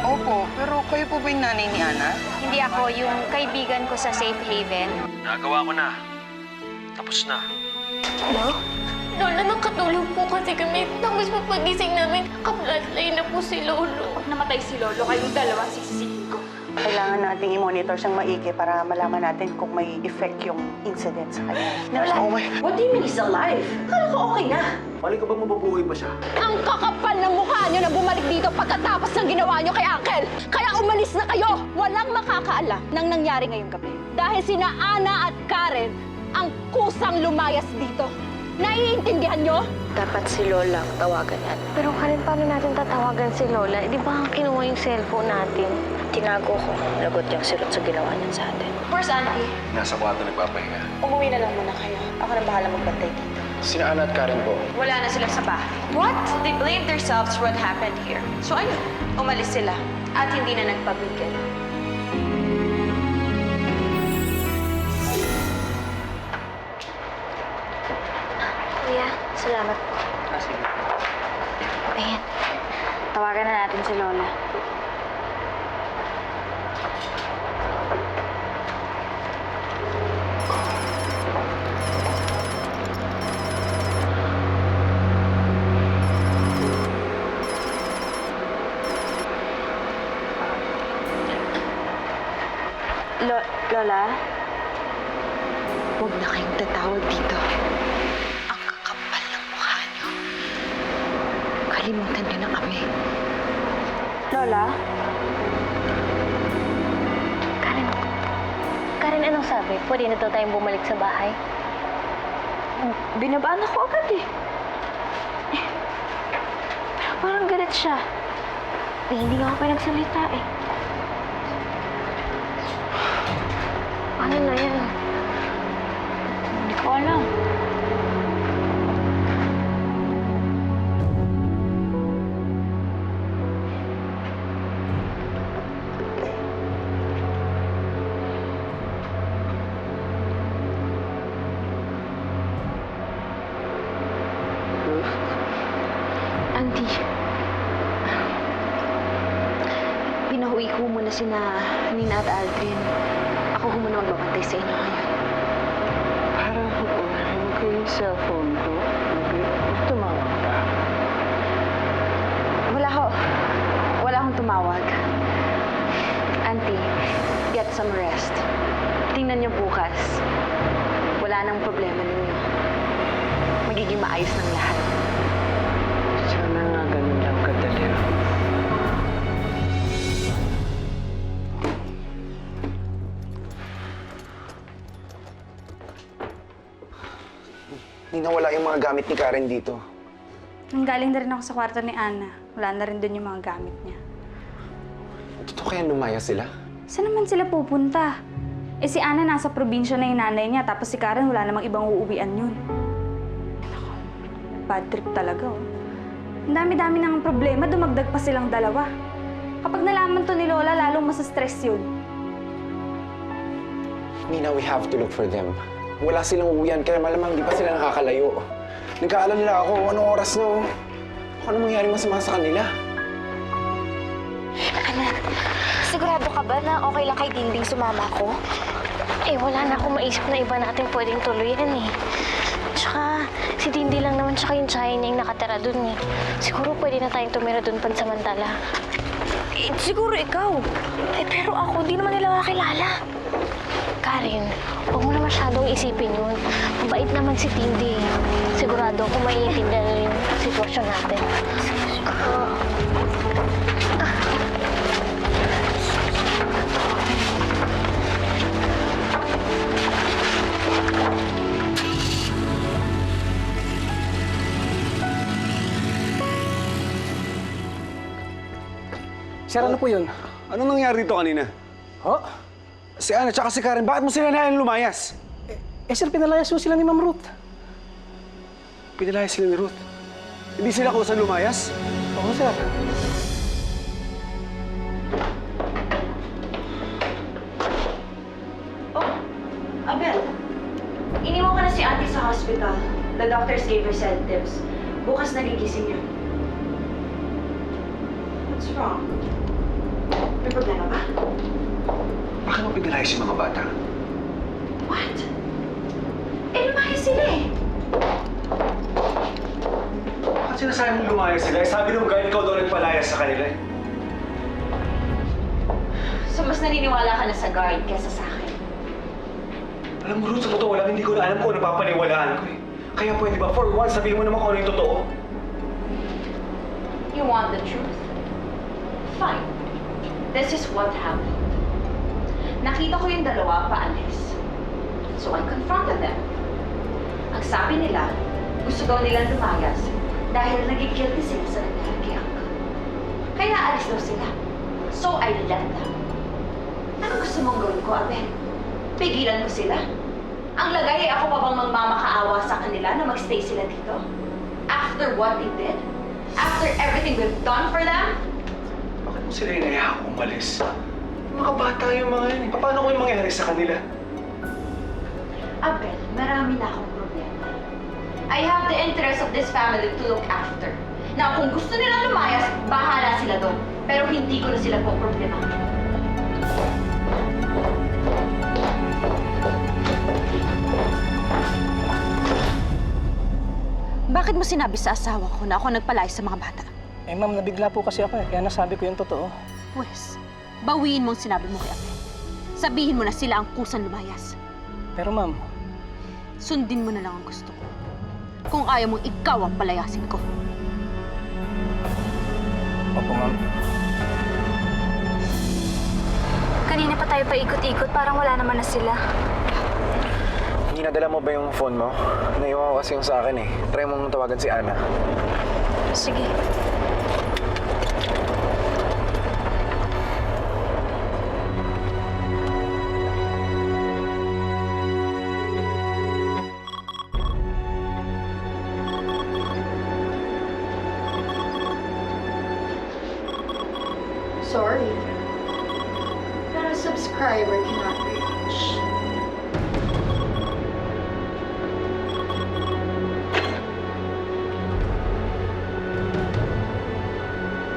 Opo, pero kayo po ba yung nanay ni Ana? Hindi ako, yung kaibigan ko sa Safe Haven. Nagawa ko na. Tapos na. Ano? Lola, nakatulog po kasi kami. Tapos papagising namin, kaplatay na po si Lolo. Pag namatay si Lolo, kayong dalawa sisisihin ko. Kailangan nating i-monitor siyang maigi para malaman natin kung may effect yung incident sa kanya. Oh my... What do you mean he's alive? Akala ko okay na. Mali ka ba mabubuhay pa siya? Ang kakapal ng mukha niyo na bumalik dito pagkatapos ng ginawa niyo kay Uncle. Kaya umalis na kayo. Walang makakaalam ng nangyari ngayong gabi. Dahil sina Ana at Karen ang kusang lumayas dito. Naiintindihan niyo? Dapat si Lola ang tawagan yan. Pero Karen, paano natin tatawagan si Lola? Eh, di ba kinuha yung cellphone natin? Tinago ko. Lagot yung sirot sa ginawa niyan sa atin. Where's Auntie? Nasa kwarto nagpapahinga. Umuwi na lang muna kayo. Ako na bahala magbantay dito. Sina Ana at Karen po. Wala na sila sa bahay. What? They blamed themselves for what happened here. So ayun, umalis sila. At hindi na nagpabigil. Kuya, salamat po. Ayan. Tawagan na natin si Lola. Lola? Huwag na kayong tatawag dito. Ang kakapal ng mukha niyo. Kalimutan niyo na kami. Lola? Karen, anong sabi? Pwede na daw tayong bumalik sa bahay? Binabaan ako agad eh. Pero parang galit siya. Eh, hindi nga ako pa nagsalita eh. Ano na yan? Hindi ko alam. Auntie, pinahuwi ko muna sina Nina at Aldrin. Ako ho muna magbabantay sa inyo ngayon. Parang kukunin ko yung cellphone ko. Tumawag ka. Wala akong tumawag. Auntie, get some rest. Tingnan niyo bukas. Wala nang problema ninyo. Magiging maayos ng lahat. Sana nga ganun lang kadali. Hindi nawala yung mga gamit ni Karen dito. Nanggaling na rin ako sa kwarto ni Ana. Wala na rin doon yung mga gamit niya. Totoo kaya lumaya sila? Saan naman sila pupunta? Eh si Ana nasa probinsya na yung nanay niya, tapos si Karen wala namang ibang uuwian yun. Nako, bad trip talaga oh. Ang dami-dami ng problema, dumagdag pa silang dalawa. Kapag nalaman to ni Lola, lalong masa-stress yun. Nina, we have to look for them. Wala silang uwian, kaya malamang di pa sila nakakalayo. Nagkaalala ako, anong oras na oh. Ano mangyari masama sa kanila? Anak, sigurado ka ba na okay lang kay Dinding sumama ko? Eh, wala na akong maisip na iba natin pwedeng tuluyan eh. Tsaka, si Dindi lang naman tsaka yung tsaya niya yung nakatira dun eh. Siguro pwede na tayong tumira dun pansamantala. Eh, siguro ikaw. Eh, pero ako, di naman nila makakilala. Karen, huwag mo na masyadong isipin yun. Mabait naman si Dindi. Sigurado ako maiintindihan na yung sitwasyon natin. Sir, ano po yun? Anong nangyari dito kanina? Ho? Si Ana tsaka si Karen, bakit mo sila nahin lumayas? Sir, pinalayas po sila ni Ma'am Ruth. Pinalayas sila ni Ruth. Hindi sila kusa lumayas? Oo, sir. Oh, Abel. Iniwan ka na si Auntie sa hospital. The doctors gave her sedatives. Bukas nagigising niya. What's wrong? May problema ba? Bakit mo pinalayas yung mga bata? What? Eh, lumayas sila eh. Bakit sinasabi mong lumayas sila? Eh, sabi nung guide ikaw daw nagpalayas sa kanila eh. So, mas naniniwala ka na sa guard kesa sa akin. Alam mo, Ruth, sa totoo lang, hindi ko na alam kung ano papaniwalaan ko eh. Kaya pwede ba, for once, sabihin mo naman kung ano yung totoo? You want the truth? Fine. This is what happened. Nakita ko yung dalawa paalis. So I confronted them. Ang sabi nila, gusto daw nilang lumayas dahil nagigilty sila sa nangyari kay Uncle. Kaya alis daw sila. So I let them. Anong gusto mong gawin ko, Abel? Pigilan ko sila? Ang lagay ay ako pa bang magmamakaawa sa kanila na magstay sila dito? After what they did? After everything we've done for them? Bakit mo sila inayahang umalis? Mga bata yung mga yun eh. Paano ko yung mangyari sa kanila? Abel, marami na akong problema. I have the interest of this family to look after. Now, kung gusto nilang lumayas, bahala sila doon. Pero hindi ko na sila po problema. Bakit mo sinabi sa asawa ko na ako nagpalayas sa mga bata? Eh ma'am, nabigla po kasi ako eh. Kaya nasabi ko yung totoo. Pwes, bawiin mo ang sinabi mo kay Abel. Sabihin mo na sila ang kusang lumayas. Pero ma'am, Sundin mo na lang ang gusto ko. Kung ayaw mong ikaw ang palayasin ko. opo ma'am. Kanina pa tayo paikot-ikot, parang wala naman na sila. Nadala mo ba yung phone mo? Naiwan ko kasi yung sa akin eh. Try mong tawagan si Ana. Sige. Sorry. But a subscriber cannot reach.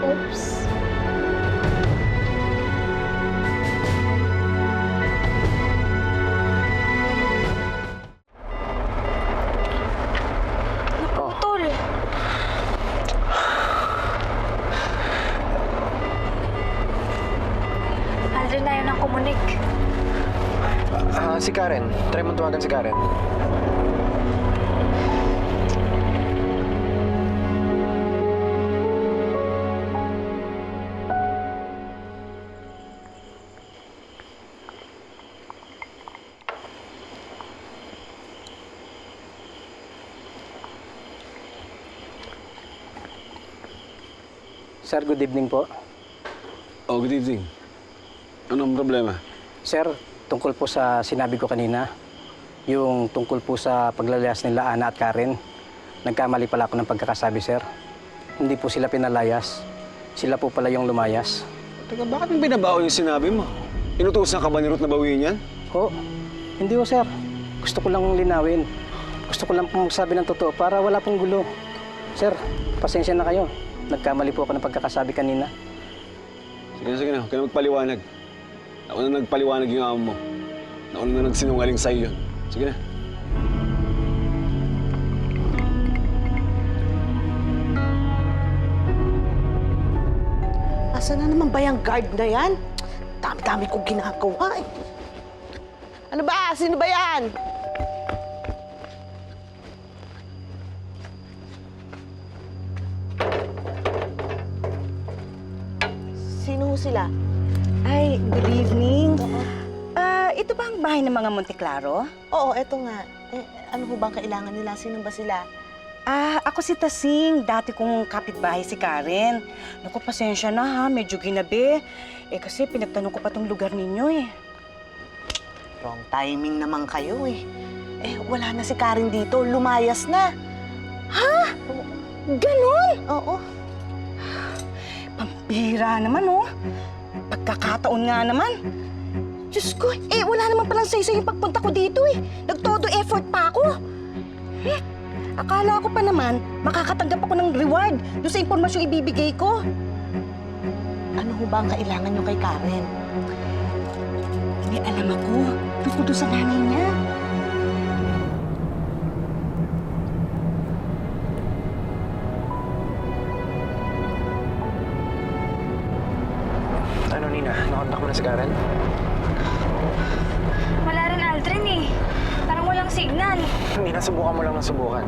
Oops. Tol. Aldrin na yun ang kumunik. Si Karen. Try mong tawagan si Karen. Sir, good evening po. Oh, good evening. Anong problema? Sir, tungkol po sa sinabi ko kanina, yung tungkol po sa paglalayas nila Ana at Karen, nagkamali pala ako ng pagkakasabi, sir. Hindi po sila pinalayas. Sila po pala yung lumayas. Teka, bakit mo binabaw yung sinabi mo? Inutusan ka ba ni Ruth na bawiin yan? Ho, hindi ho, sir. Gusto ko lang linawin. Gusto ko lang pong magsabi ng totoo para wala pong gulo. Sir, pasensya na kayo. Nagkamali po ako ng pagkakasabi kanina. Sige na. Huwag ka na magpaliwanag. Ako na nagpaliwanag yung amo mo. Ako na nagsinungaling sa'yo yun. Sige na. Asan na naman ba yung guard na yan? Dami-dami kong ginagawa eh. Ano ba? Sino ba yan? Sino sila? Ay, good evening. Ito ba ang bahay ng mga Monteclaro? Oo, eto nga. Eh, ano ho bang kailangan nila? Sino ba sila? Ako si Tasing. Dati kong kapitbahay si Karen. Naku, pasensya na ha. Medyo ginabi. Kasi pinagtanong ko pa tong lugar ninyo eh. Wrong timing naman kayo eh. Wala na si Karen dito. Lumayas na. Ha? Ganon? Oo. Pambihira naman oh. Pagkakataon nga naman. Diyos ko, wala naman palang say yung pagpunta ko dito eh. Nagtodo effort pa ako. Akala ko pa naman, makakatanggap ako ng reward doon sa impormasyong ibibigay ko. Ano ho ba ang kailangan nyo kay Karen? May alam ako. Tungkol doon sa nanay niya. Ano, Nina? Nakontak mo na si Karen? Wala rin, Aldrin eh. Parang walang signal. Nina, subukan mo lang ng subukan.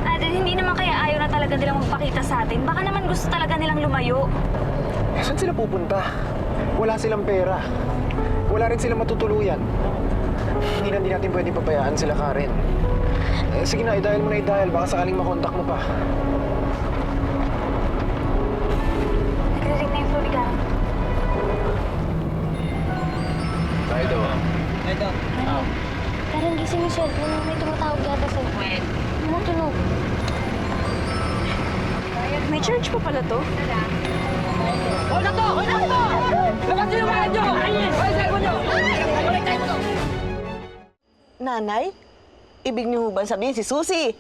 Aldrin, hindi naman kaya ayaw na talaga nilang magpakita sa atin. Baka naman gusto talaga nilang lumayo. Eh, saan sila pupunta? Wala silang pera. Wala rin silang matutuluyan. Hindi natin pwede pabayaan sila, Karen. Eh, sige na, i-dial mo na i-dial. Baka sakaling makontak mo pa. Nagre-ring na yung phone ni Karen. Tayo daw. Karen, gising yung cellphone. May tumatawag yata sa'yo. When? Tumutunog. May charge pa pala to? Nanay, ibig niyo ba sabihin si Susie?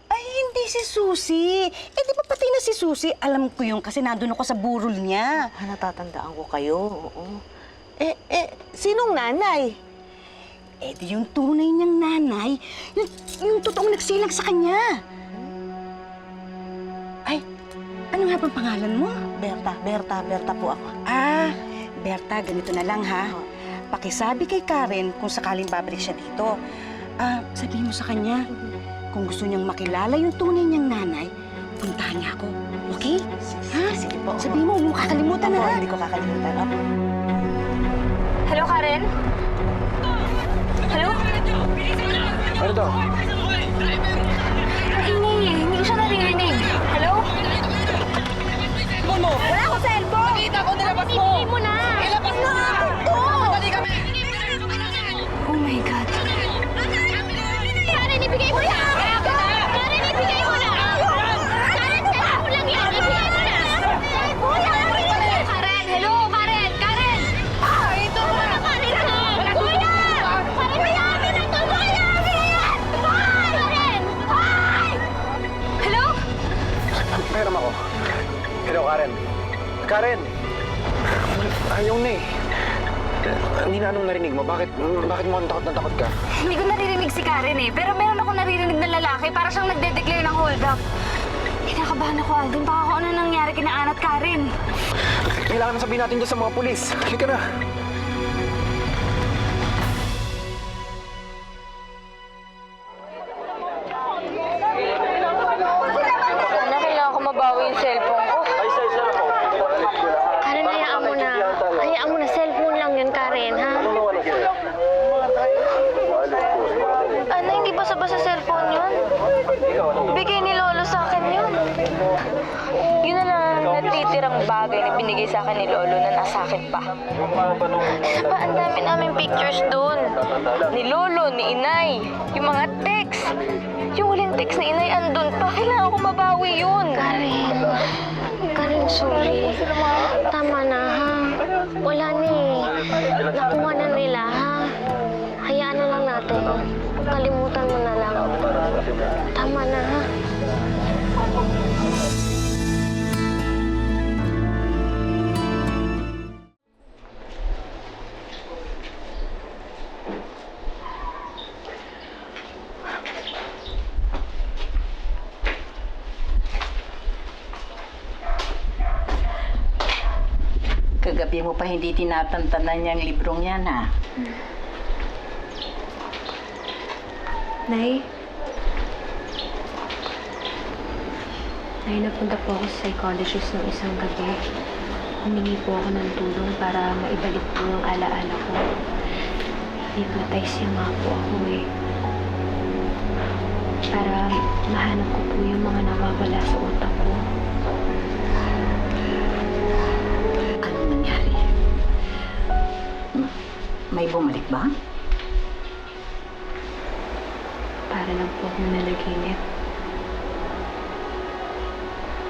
Ay, hindi si Susie. Eh, di ba pati na si Susie? Alam ko yun kasi nandun ako sa burol niya. Natatandaan ko kayo, oo. Sinong nanay? Eh, di yung tunay niyang nanay, yung totoong nagsilang sa kanya. Ay, ano nga bang pangalan mo? Berta po ako. Ah, Berta, ganito na lang ha. Pakisabi kay Karen kung sakaling babalik siya dito. Sabihin mo sa kanya, kung gusto niyang makilala yung tunay niyang nanay, puntahan niya ako. Okay? Ha? Sige po. Sabihin mo, huwag mo kakalimutan na Opo, ha. hindi ko kakalimutan. Opo. Hello, Karen? Hello? Ano to? Ang ingay eh. Hindi ko siya naririnig. Hello? Wala akong cellphone! Nakita ko, nilabas mo! Ibigay mo na! Ilabas mo na! Dali kami! Oh my God. Karen, ibigay mo na! Karen, ibigay mo na! Karen, cellphone mo lang yan! Ibigay mo na! Karen, hello! Karen! Karen! Ito mo na! Kuya! Karen, mayami na to! Mayami na yan! Karen! Hello? Pahiram ako. Hello, Karen. Karen! Ayaw na eh. Hindi na anong narinig mo. Bakit mo takot na takot ka? Hindi ko naririnig si Karen eh. Pero meron ako naririnig na lalaki para siyang nagde-declare ng hold up. Kinakabahan ako, Alden. Baka kung ano nangyari kina Ana at Karen. Kailangan na sabihin natin dyan sa mga pulis. Halika na. Ano, kailangan ko mabawi yung cellphone ko. Karen, hayaan mo na. Hayaan mo na. Cellphone lang yun, Karen, ha? Ano, hindi basa-basa cellphone yun? Bigay ni Lolo sa akin yun. Yun na lang natitirang bagay na binigay sa akin ni Lolo na nasa akin pa. Isa pa, ang dami namin pictures doon. Ni Lolo, ni Inay, yung mga text. Yung huling text ni Inay andun pa. Kailangan ko mabawi yun. Karen, sorry. Tama na, ha? Wala na eh. Nakuha na nila, ha? Hayaan na lang natin. Kalimutan mo na lang. Tama na, ha? Kagabi mo pa hindi tinatantanan niyang librong yan, ha? Nay, napunta po ako sa psychologist ng isang gabi. Humingi po ako ng tulong para maibalik po yung alaala ko. Hypnotize nga po ako eh. Para mahanap ko po yung mga nawawala sa utak ko. Ano nangyari? May bumalik ba? Para lang po akong nanaginip.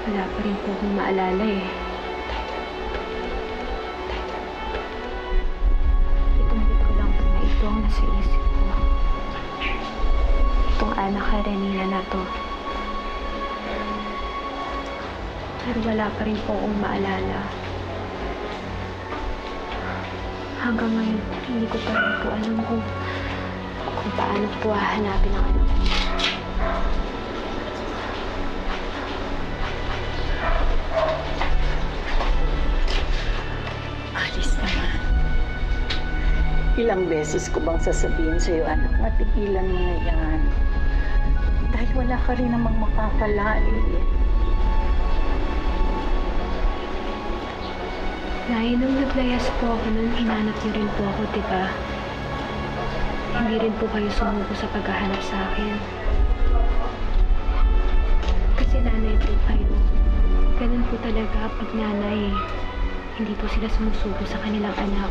Wala pa rin po akong maalala eh. Itong bitaw lang po na ito ang nasa isip ko. Itong Ana Karenina na to. Pero wala pa rin po akong maalala. Hanggang ngayon, hindi ko pa rin po alam kung paano ko po hahanapin ang anak ko. Alice naman. Ilang beses ko bang sasabihin sa'yo, anak, matigilan mo na yan. Dahil wala ka rin namang makakalain. Nay, nung naglayas po ako nun, hinanap niyo rin po ako, diba? Hindi rin po kayo sumuko sa paghahanap sa akin. Kasi nanay po kayo. Ganun po talaga pag nanay. Hindi po sila sumusuko sa kanilang anak.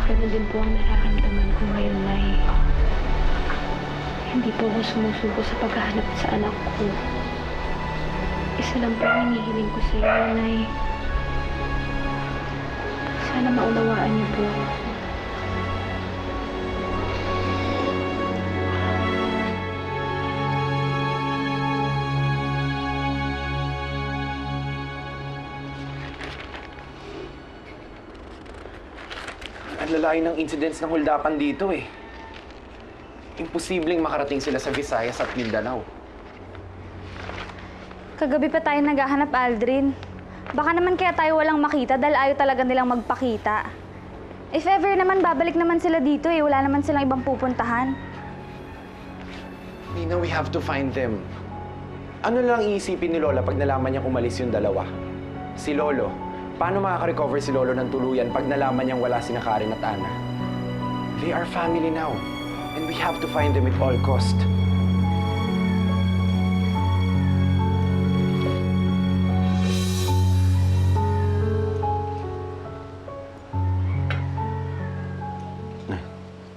Ganun din po ang nararamdaman ko ngayon, Nay. Hindi po ako sumusuko sa paghahanap sa anak ko. Isa lang po ang hinihiling ko sa iyo, Nay. Sana maunawaan niyo po. Ang lalayo ng incidents ng huldapan dito eh. Imposibleng makarating sila sa Visayas at Mindanao. Kagabi pa tayo naghahanap, Aldrin. Baka naman kaya tayo walang makita dahil ayaw talaga nilang magpakita. If ever naman, babalik naman sila dito eh. Wala naman silang ibang pupuntahan. Nina, we have to find them. Ano lang iisipin ni Lola pag nalaman niyang umalis yung dalawa? Si Lolo. Paano makaka-recover si Lolo ng tuluyan pag nalaman niyang wala sina Karen at Ana? They are family now. And we have to find them at all cost.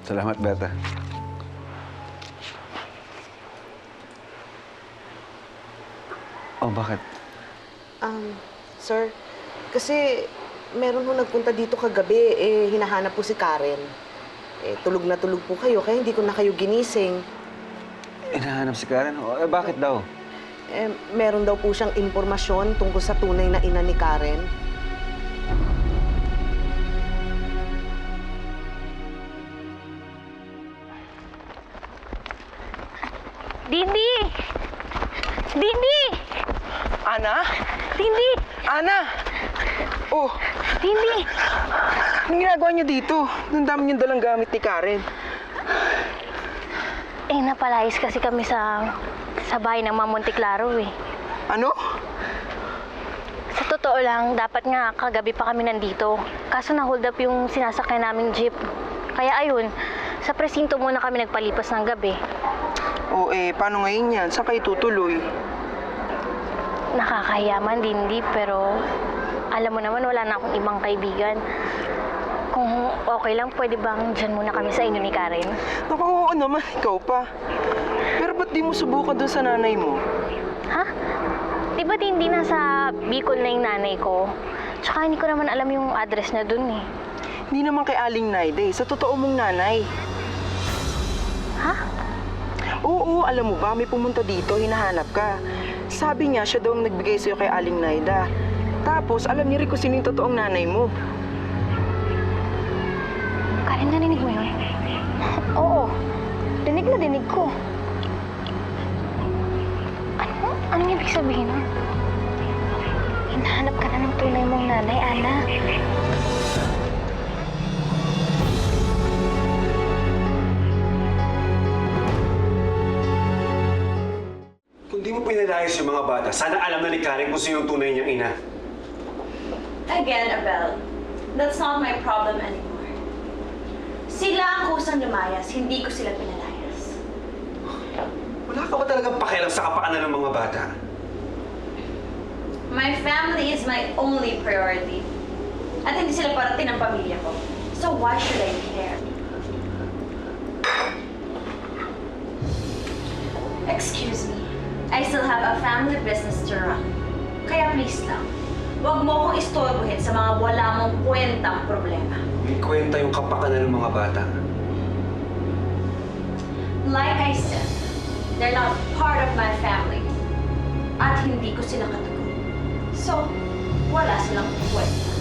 Salamat, Berta. Oh, bakit? Sir, kasi meron ho nagpunta dito kagabi, hinahanap po si Karen. Tulog na tulog po kayo, kaya hindi ko na kayo ginising. Hinahanap si Karen? Oh, bakit daw? Meron daw po siyang impormasyon tungkol sa tunay na ina ni Karen. Dindi! Dindi! Ana? Dindi! Ana! Oh, Dindi! anong ginagawa niyo dito? Nung dami niyong dalang gamit ni Karen. Napalayas kasi kami sa bahay ng Ma'am Monteclaro eh. Ano? Sa totoo lang, dapat nga kagabi pa kami nandito. Kaso na-hold up yung sinasakyan naming jeep. Kaya ayun, sa presinto muna kami nagpalipas ng gabi. Oh, paano ngayon yan? Saan kayo tutuloy? Nakakahiyaman, Dindi, pero alam mo naman, wala na akong ibang kaibigan. Kung okay lang, pwede bang dyan muna kami sa inyo ni Karen? Naku, oo naman, ikaw pa. Pero ba't di mo subukan dun sa nanay mo? Ha? Di ba Dindi, nasa Bicol na yung nanay ko? Tsaka hindi ko naman alam yung address na dun eh. Hindi naman kay Aling Naide, sa totoo mong nanay. Ha? Oo, alam mo ba, may pumunta dito, hinahanap ka. Sabi niya, siya daw ang nagbigay sa'yo kay Aling Naida. Tapos, alam niya rin kung sino yung totoong nanay mo. Karen, narinig mo yun? Oo. Dinig na dinig ko. Ano? Anong ibig sabihin nun? Hinahanap ka na ng tunay mong nanay, Ana. Kung di mo pinalayas yung mga bata, sana alam na ni Karen kung sino yung tunay niyang ina. Again, Abel, that's not my problem anymore. Sila ang kusang lumayas, hindi ko sila pinalayas. Wala ka ba talagang pakialam sa kapakanan ng mga bata? My family is my only priority. At hindi sila parte ng pamilya ko. So why should I care? Excuse me. I still have a family business to run. Kaya please lang, huwag mo akong istorbohin sa mga wala mong kwentang problema. May kwenta yung kapakanan ng mga bata. Like I said, they're not part of my family. At hindi ko sila katugon. So, wala silang kwenta.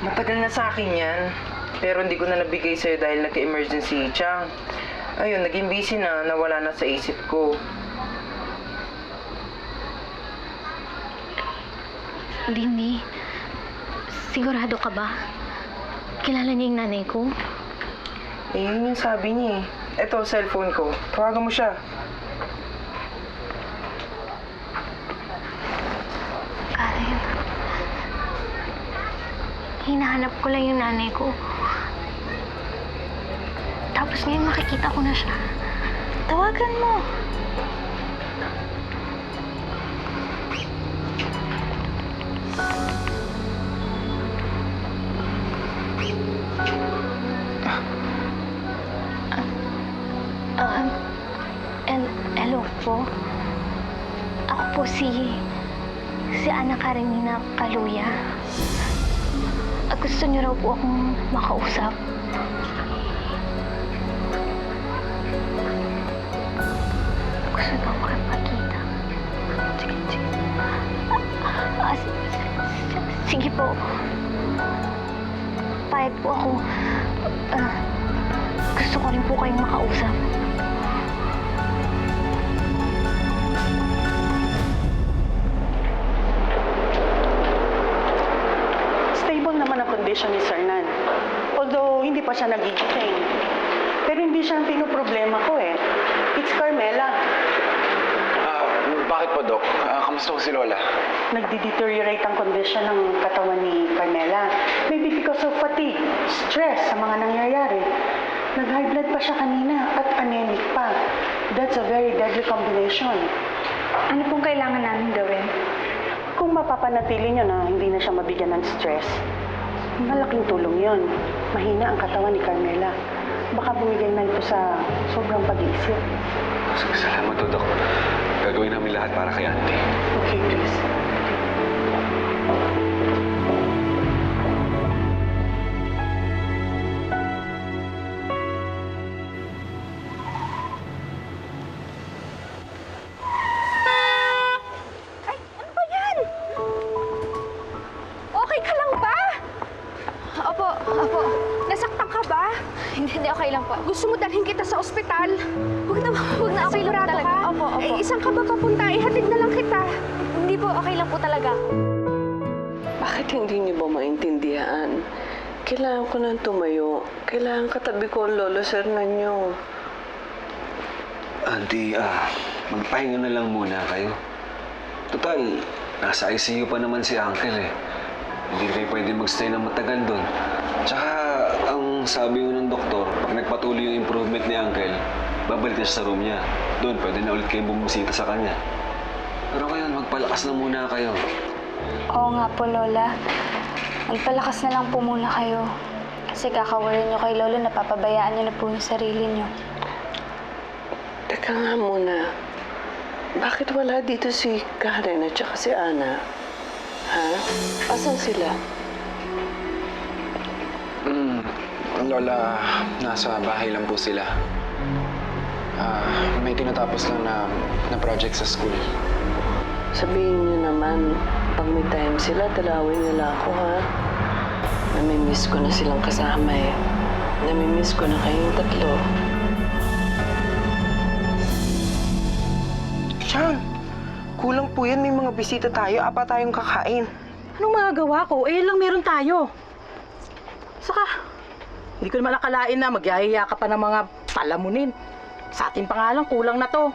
Matagal na sa akin yan. Pero hindi ko na nabigay sa'yo dahil nagka-emergency, Chang. Ayun, naging busy na, nawala na sa isip ko. Dindi, sigurado ka ba? Kilala niya yung nanay ko? Eh, yun yung sabi niya eh. Eto, cellphone ko. Tawagan mo siya. Karen, hinahanap ko lang yung nanay ko. Tapos ngayon makikita ko na siya. Tawagan mo. Hello po. Ako po si Ana Karenina Kaluya. Gusto niyo raw po akong makausap. Gusto daw makipagkita. Sige. Sige po. Payag po ako. Gusto ko rin po kayong makausap. Stable naman ang kondisyon ni Sir Nan. Although, hindi pa siya nagigising. Pero hindi siya ang pinoproblema ko eh. It's Carmela. Bakit po, Dok? Kamusta po si Lola? Nagdi-deteriorate ang kondisyon ng katawan ni Carmela. Maybe because of fatigue, stress sa mga nangyayari. Nag-high blood pa siya kanina at anemic pa. That's a very deadly combination. Ano pong kailangan namin gawin? Kung mapapanatili niyo na hindi na siya mabigyan ng stress, malaking tulong yon. Mahina ang katawan ni Carmela. Baka bumigay na ito sa sobrang pag-iisip. Salamat to, Dok. Gagawin namin lahat para kay Auntie. Okay, Chris. Ay, ano ba yan? Okay ka lang ba? Opo. Nasaktan ka ba? Hindi, okay lang po. Gusto mo dalhin kita sa ospital? Huwag na, okay lang po talaga. Opo. Eh, isang ka ba papunta? Ihatid na lang kita. Hindi po, okay lang po talaga. Bakit hindi niyo ba maintindihan? Kailangan ko nang tumayo. Kailangan katabi ko ang lolo sir na niyo. Auntie, magpahinga na lang muna kayo. Total, nasa ICU pa naman si Uncle eh. Hindi kayo pwede magstay na matagal doon. Tsaka, ang sabi ng doktor, pag nagpatuloy yung improvement ni Uncle, babalik na siya sa room niya. Doon, pwede na ulit kayong bumisita sa kanya. Pero ngayon, magpalakas na muna kayo. Oo nga po, Lola. Magpalakas na lang po muna kayo. Kasi kakawarin niyo kay Lolo, napapabayaan niyo na po yung sarili niyo. Teka nga muna. Bakit wala dito si Karen at saka si Ana? Ha? Asan sila? Lola, nasa bahay lang po sila. May tinatapos lang na project sa school. Sabihin niyo naman, pag may time sila, dalawin nila ako, ha? Namimiss ko na silang kasama eh. Namimiss ko na kayong tatlo. Chang, kulang po yan. May mga bisita tayo. Apa tayong kakain. Anong magagawa ko? Eh, lang meron tayo. Saka, hindi ko naman nakalain na magyayaya ka pa ng mga palamunin. Sa atin pa nga lang, kulang na to.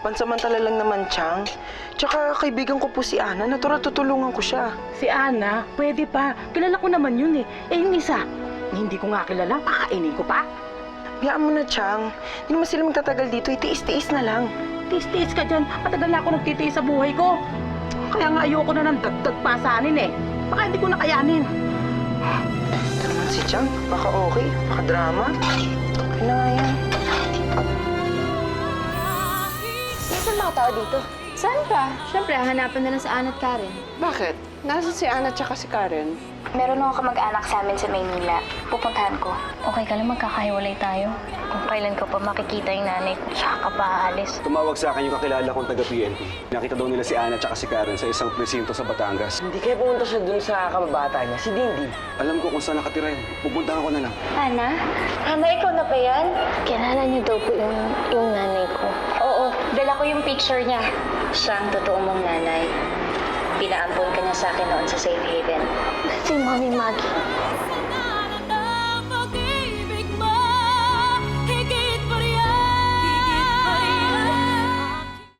Pansamantala lang naman, Chang. Tsaka kaibigan ko po si Ana. Natural tutulungan ko siya. Si Ana, pwede pa. Kilala ko naman yun eh. Eh, yung isa, hindi ko nga kilala, pakainin ko pa. Biyaan mo na, Chang. Hindi naman sila magtatagal dito. Itiis-tiis na lang. Tiis-tiis ka dyan. Matagal na ako nagtitiis sa buhay ko. Kaya nga ayoko na ng dagdag pasanin eh. Baka hindi ko na kayanin. Ito naman si Chang. Baka okay. Baka drama. Okay na nga yan. Nasaan mga tao dito? Saan pa? Siyempre, hanapan na lang sa Ana at Karen. Bakit? Nasaan si Ana at saka si Karen? Meron akong kamag-anak sa amin sa Maynila. Pupuntahan ko. Okay ka lang magkakahiwalay tayo? Kung kailan ko pa makikita yung nanay ko, tsaka ka pa aalis. Tumawag sa akin yung kakilala kong taga-PNP. Nakita daw nila si Ana at si Karen sa isang presinto sa Batangas. Hindi kaya pumunta siya dun sa kababata niya, si Dindi. Alam ko kung saan nakatira yun. Pupuntahan ko na lang. Ana? Ana, ikaw na ba yan? Kilala niyo daw po yung nanay ko. Oo, dala ko yung picture niya. Siya ang totoo mong nanay. Pinaampon ka niya sa akin noon sa Safe Haven. Si Mommy Maggie.